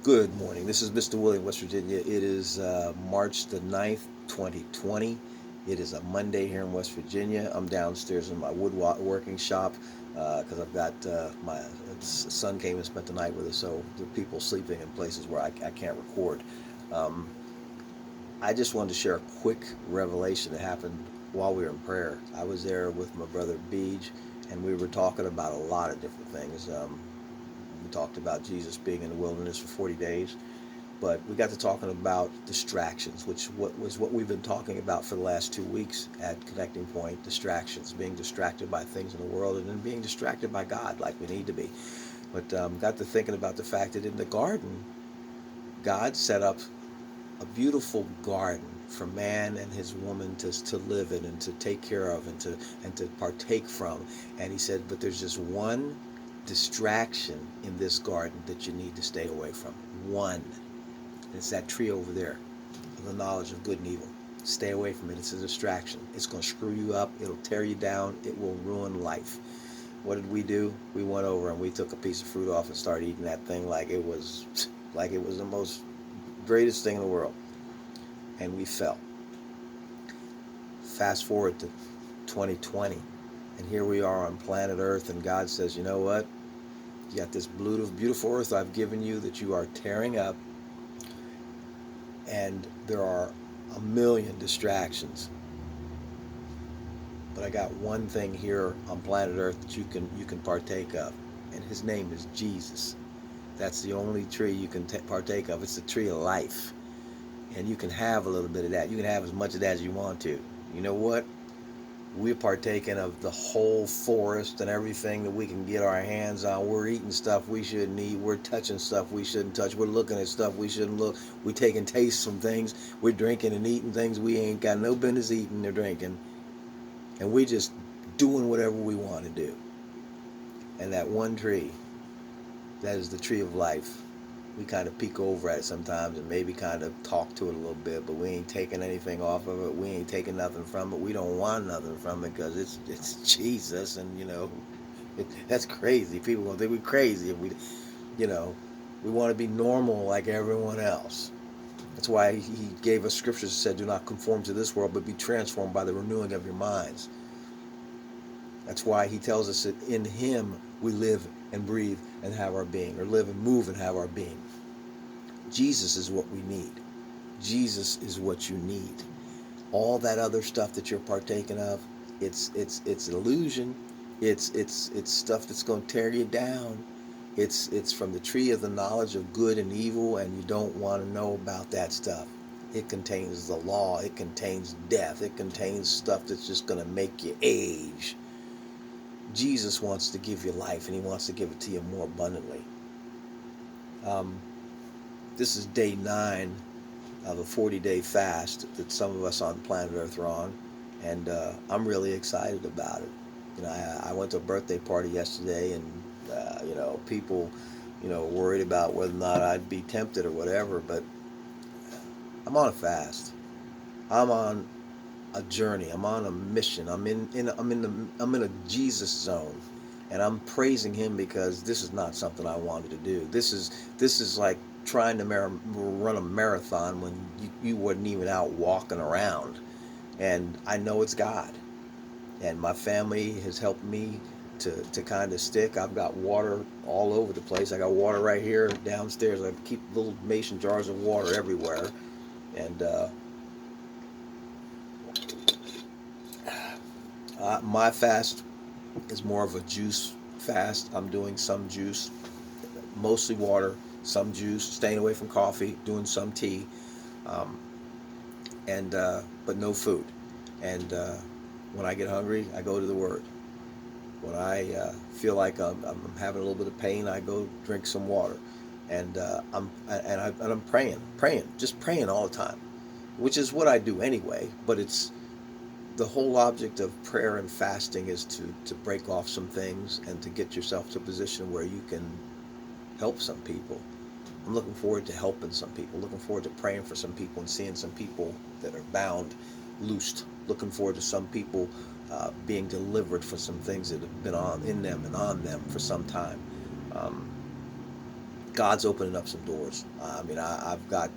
Good morning. This is Mr. William, West Virginia. It is March the 9th, 2020. It is a Monday here in West Virginia. I'm downstairs in my woodworking shop because I've got my son came and spent the night with us, so there are people sleeping in places where I can't record. Um, I just wanted to share a quick revelation that happened while we were in prayer. I was there with my brother Beej, and we were talking about a lot of different things. We talked about Jesus being in the wilderness for 40 days, but we got to talking about distractions, which was what we've been talking about for the last 2 weeks at Connecting Point. Distractions, being distracted by things in the world, and then being distracted by God, like we need to be. But got to thinking about the fact that in the garden, God set up a beautiful garden for man and his woman to live in and to take care of and to partake from. And he said, but there's just one distraction in this garden that you need to stay away from. One. It's that tree over there, the knowledge of good and evil. Stay away from it. It's a distraction. It's going to screw you up. It'll tear you down. It will ruin life. What did we do? We went over and we took a piece of fruit off and started eating that thing like it was the most greatest thing in the world. And we fell. Fast forward to 2020, and here we are on planet Earth, and God says, you know what? You got this beautiful earth I've given you that you are tearing up, and there are a million distractions. But I got one thing here on planet Earth that you can partake of, and his name is Jesus. That's the only tree you can partake of. It's the tree of life. And you can have a little bit of that. You can have as much of that as you want to. You know what? We're partaking of the whole forest and everything that we can get our hands on. We're eating stuff we shouldn't eat. We're touching stuff we shouldn't touch. We're looking at stuff we shouldn't look. We're taking tastes from things. We're drinking and eating things we ain't got no business eating or drinking. And we're just doing whatever we want to do. And that one tree, that is the tree of life. We kind of peek over at it sometimes and maybe kind of talk to it a little bit, but we ain't taking anything off of it. We ain't taking nothing from it. We don't want nothing from it because it's Jesus, and that's crazy. People gonna think we're crazy if you know, we want to be normal like everyone else. That's why he gave us scriptures that said, "Do not conform to this world, but be transformed by the renewing of your minds." That's why he tells us that in him we live and breathe and have our being, or live and move and have our being. Jesus is what we need. Jesus is what you need. All that other stuff that you're partaking of, it's an illusion. It's stuff that's going to tear you down. It's from the tree of the knowledge of good and evil, and you don't want to know about that stuff. It contains the law. It contains death. It contains stuff that's just going to make you age. Jesus wants to give you life, and he wants to give it to you more abundantly. This is day 9 of a 40-day fast that some of us on planet Earth are on, and I'm really excited about it. I went to a birthday party yesterday, and people, worried about whether or not I'd be tempted or whatever. But I'm on a fast. I'm on a journey. I'm on a mission. I'm in a Jesus zone, and I'm praising him because this is not something I wanted to do. This is like trying to run a marathon when you wasn't even out walking around. And I know it's God, and my family has helped me to kind of stick. I've got water all over the place. I got water right here downstairs. I keep little mason jars of water everywhere, and my fast is more of a juice fast. I'm doing some juice, mostly water, some juice, staying away from coffee, doing some tea, um, and but no food. And when I get hungry, I go to the Word. When I feel like I'm having a little bit of pain, I go drink some water, and I'm praying, just praying all the time, which is what I do anyway. But it's the whole object of prayer and fasting is to break off some things and to get yourself to a position where you can help some people. I'm looking forward to helping some people, looking forward to praying for some people and seeing some people that are bound loosed, looking forward to some people being delivered for some things that have been in them and on them for some time. Um, God's opening up some doors. I mean, I've got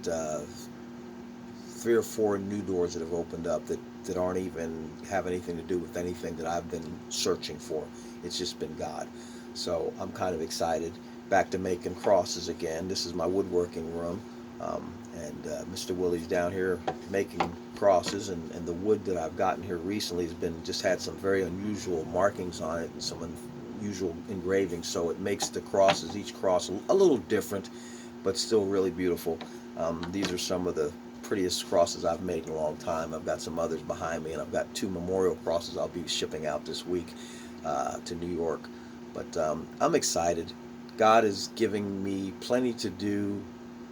3 or 4 new doors that have opened up that aren't even have anything to do with anything that I've been searching for. It's just been God. So I'm kind of excited. Back to making crosses again. This is my woodworking room, and Mr. Willie's down here making crosses, and the wood that I've gotten here recently has been just had some very unusual markings on it and some unusual engravings. So it makes the crosses, each cross, a little different, but still really beautiful. These are some of the prettiest crosses I've made in a long time. I've got some others behind me, and I've got 2 memorial crosses I'll be shipping out this week to New York. But I'm excited. God is giving me plenty to do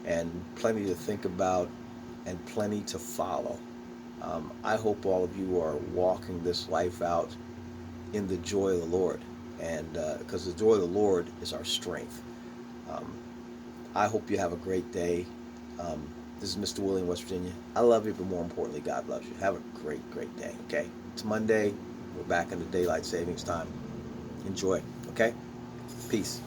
and plenty to think about and plenty to follow. I hope all of you are walking this life out in the joy of the Lord, and because the joy of the Lord is our strength. Um, I hope you have a great day. This is Mr. Willie in West Virginia. I love you, but more importantly, God loves you. Have a great, great day, okay? It's Monday. We're back into daylight savings time. Enjoy, okay? Peace.